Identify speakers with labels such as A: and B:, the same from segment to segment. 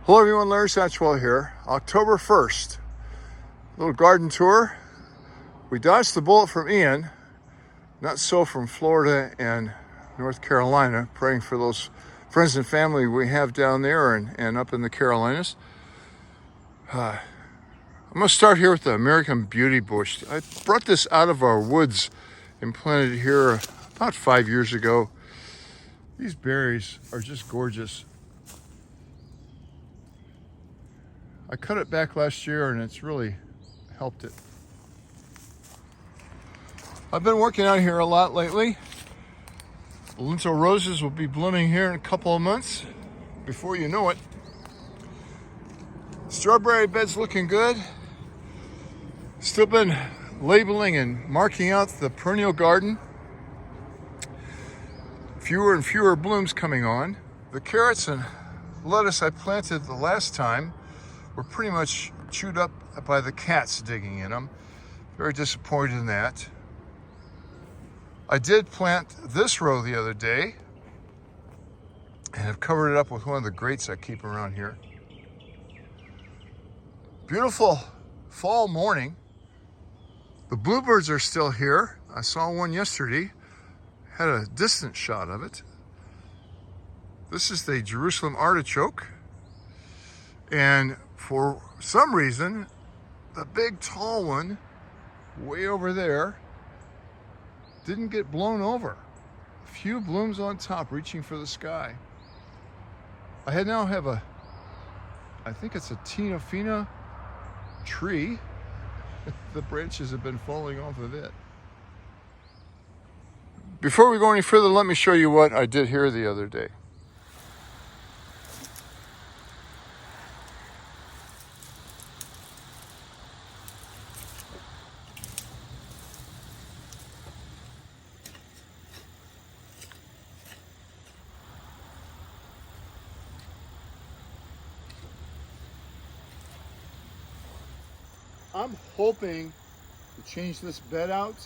A: Hello everyone, Larry Satchwell here. October 1st, little garden tour. We dodged the bullet from Ian, not so from Florida and North Carolina, praying for those friends and family we have down there and up in the Carolinas. I'm gonna start here with the American Beauty Bush. I brought this out of our woods and planted it here about 5 years ago. These berries are just gorgeous. I cut it back last year and it's really helped it. I've been working out here a lot lately. The lentil roses will be blooming here in a couple of months. Before you know it. Strawberry bed's looking good. Still been labeling and marking out the perennial garden. Fewer and fewer blooms coming on. The carrots and lettuce I planted the last time were pretty much chewed up by the cats digging in them. Very disappointed in that. I did plant this row the other day and have covered it up with one of the grates I keep around here. Beautiful fall morning. The bluebirds are still here. I saw one yesterday, had a distant shot of it. This is the Jerusalem artichoke. And for some reason, the big tall one way over there didn't get blown over. A few blooms on top reaching for the sky. I now have I think it's a Tinofina tree. The branches have been falling off of it. Before we go any further, let me show you what I did here the other day. I'm hoping to change this bed out.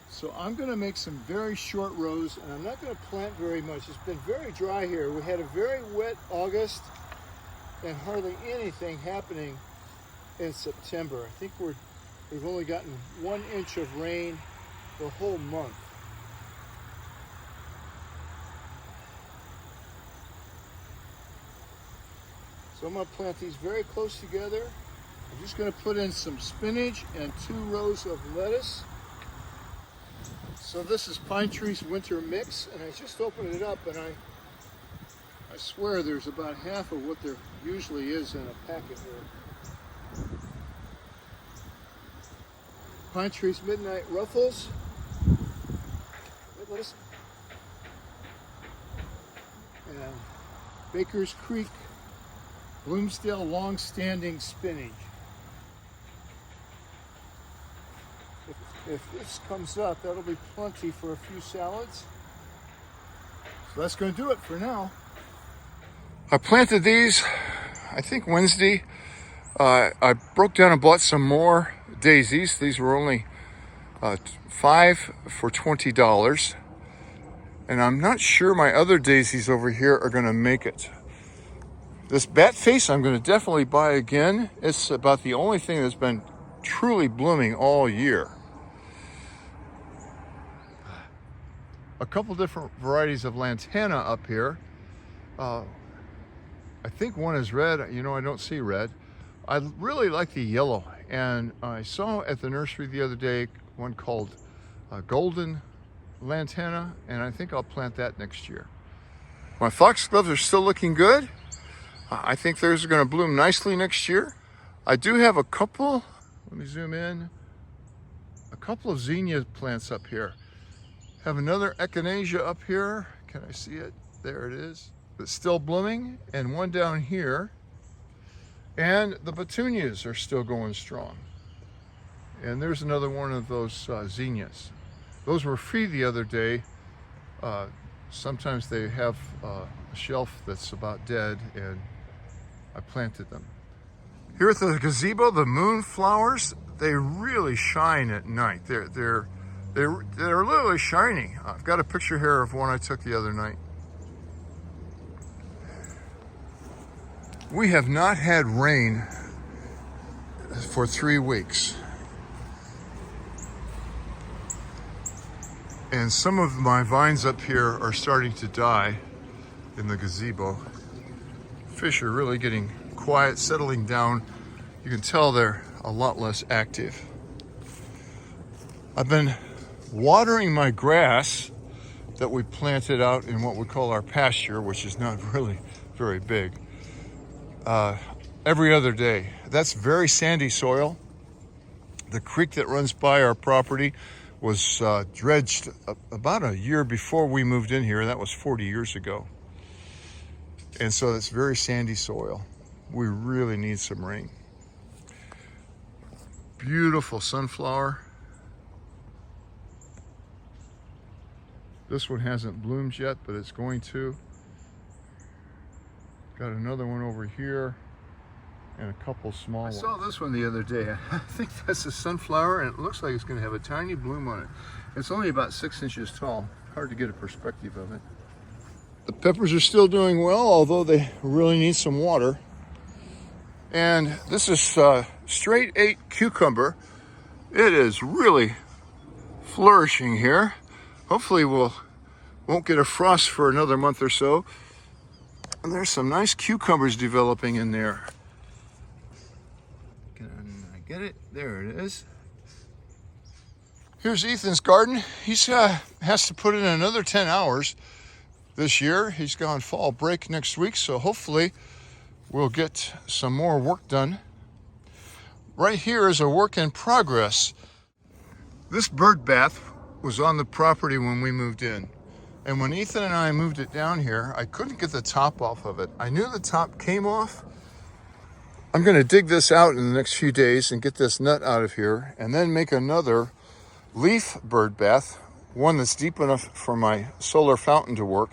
A: So I'm gonna make some very short rows and I'm not gonna plant very much. It's been very dry here. We had a very wet August and hardly anything happening in September. I think we've only gotten 1 inch of rain the whole month. So I'm gonna plant these very close together. I'm just going to put in some spinach and 2 rows of lettuce. So this is Pine Tree's winter mix, and I just opened it up, and I swear there's about half of what there usually is in a packet here. Pine Tree's Midnight Ruffles. Lettuce. And Baker's Creek Bloomsdale Long-Standing Spinach. If this comes up, that'll be plenty for a few salads. So that's going to do it for now. I planted these, I think Wednesday. I broke down and bought some more daisies. These were only 5 for $20. And I'm not sure my other daisies over here are going to make it. This bat face I'm going to definitely buy again. It's about the only thing that's been truly blooming all year. A couple different varieties of Lantana up here. I think one is red. You know, I don't see red. I really like the yellow. And I saw at the nursery the other day one called Golden Lantana. And I think I'll plant that next year. My foxgloves are still looking good. I think those are going to bloom nicely next year. I do have a couple, let me zoom in, a couple of zinnia plants up here. Have another echinacea up here. Can I see it? There it is. It's still blooming, and one down here. And the petunias are still going strong. And there's another one of those zinnias. Those were free the other day. Sometimes they have a shelf that's about dead, and I planted them. Here at the gazebo, the moonflowers, they really shine at night. They're literally shining. I've got a picture here of one I took the other night. We have not had rain for 3 weeks. And some of my vines up here are starting to die in the gazebo. Fish are really getting quiet, settling down. You can tell they're a lot less active. I've been watering my grass that we planted out in what we call our pasture, which is not really very big, every other day. That's very sandy soil. The creek that runs by our property was dredged about a year before we moved in here. That was 40 years ago. And so it's very sandy soil. We really need some rain. Beautiful sunflower. This one hasn't bloomed yet, but it's going to. Got another one over here and a couple small ones. I saw this one the other day. I think that's a sunflower, and it looks like it's going to have a tiny bloom on it. It's only about 6 inches tall. Hard to get a perspective of it. The peppers are still doing well, although they really need some water. And this is straight 8 cucumber. It is really flourishing here. Hopefully won't get a frost for another month or so. And there's some nice cucumbers developing in there. Can I get it? There it is. Here's Ethan's garden. He's has to put in another 10 hours this year. He's gone fall break next week, so hopefully we'll get some more work done. Right here is a work in progress. This bird bath was on the property when we moved in. And when Ethan and I moved it down here, I couldn't get the top off of it. I knew the top came off. I'm gonna dig this out in the next few days and get this nut out of here, and then make another leaf bird bath, one that's deep enough for my solar fountain to work.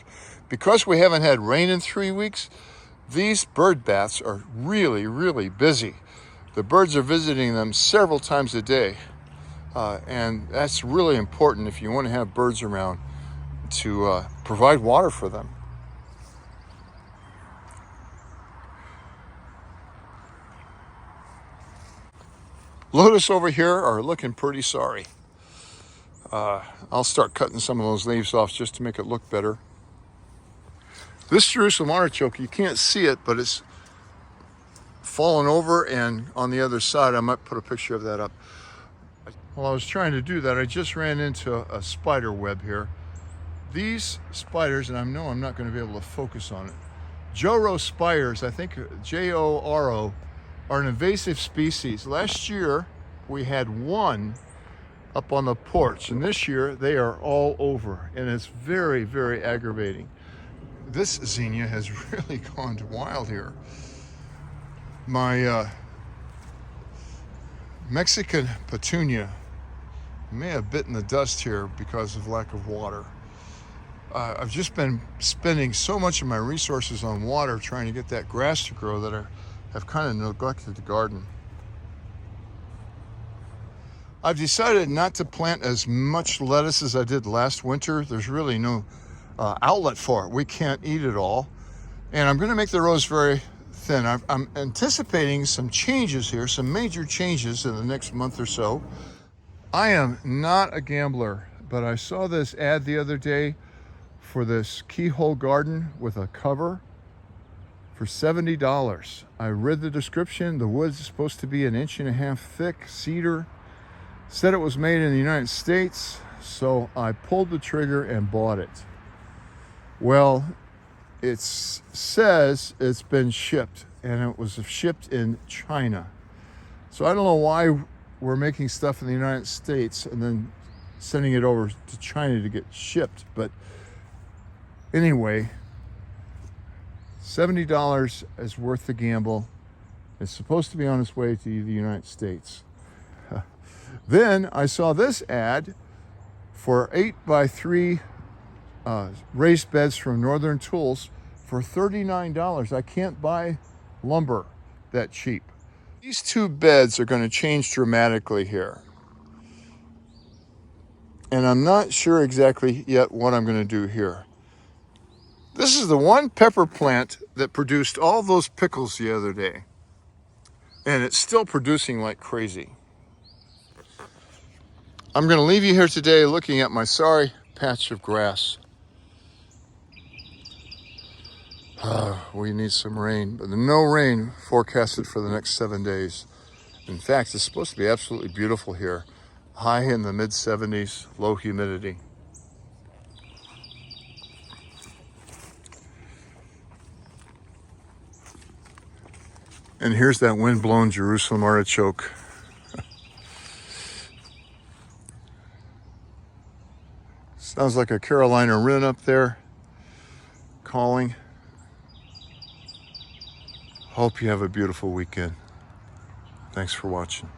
A: Because we haven't had rain in 3 weeks, these bird baths are really, really busy. The birds are visiting them several times a day. And that's really important if you want to have birds around, to provide water for them. Lotus over here are looking pretty sorry. I'll start cutting some of those leaves off just to make it look better. This Jerusalem artichoke, you can't see it, but it's fallen over, and on the other side, I might put a picture of that up. While I was trying to do that, I just ran into a spider web here. These spiders, and I know I'm not going to be able to focus on it. Joro spiders, I think Joro, are an invasive species. Last year, we had one up on the porch, and this year they are all over, and it's very, very aggravating. This zinnia has really gone wild here. My Mexican Petunia may have bitten the dust here because of lack of water. I've just been spending so much of my resources on water trying to get that grass to grow that I have kind of neglected the garden. I've decided not to plant as much lettuce as I did last winter. There's really no outlet for it. We can't eat it all. And I'm going to make the rows very thin. I'm anticipating some changes here, some major changes in the next month or so. I am not a gambler, but I saw this ad the other day for this keyhole garden with a cover for $70. I read the description. The wood's supposed to be 1.5 inches thick, cedar. Said it was made in the United States, so I pulled the trigger and bought it. Well, it says it's been shipped, and it was shipped in China. So I don't know why we're making stuff in the United States and then sending it over to China to get shipped. But anyway, $70 is worth the gamble. It's supposed to be on its way to the United States. Then I saw this ad for 8x3 raised beds from Northern Tools for $39. I can't buy lumber that cheap. These two beds are going to change dramatically here. And I'm not sure exactly yet what I'm going to do here. This is the one pepper plant that produced all those pickles the other day. And it's still producing like crazy. I'm going to leave you here today looking at my sorry patch of grass. We need some rain, but no rain forecasted for the next 7 days. In fact, it's supposed to be absolutely beautiful here. High in the mid 70s, low humidity. And here's that wind-blown Jerusalem artichoke. Sounds like a Carolina wren up there calling. Hope you have a beautiful weekend. Thanks for watching.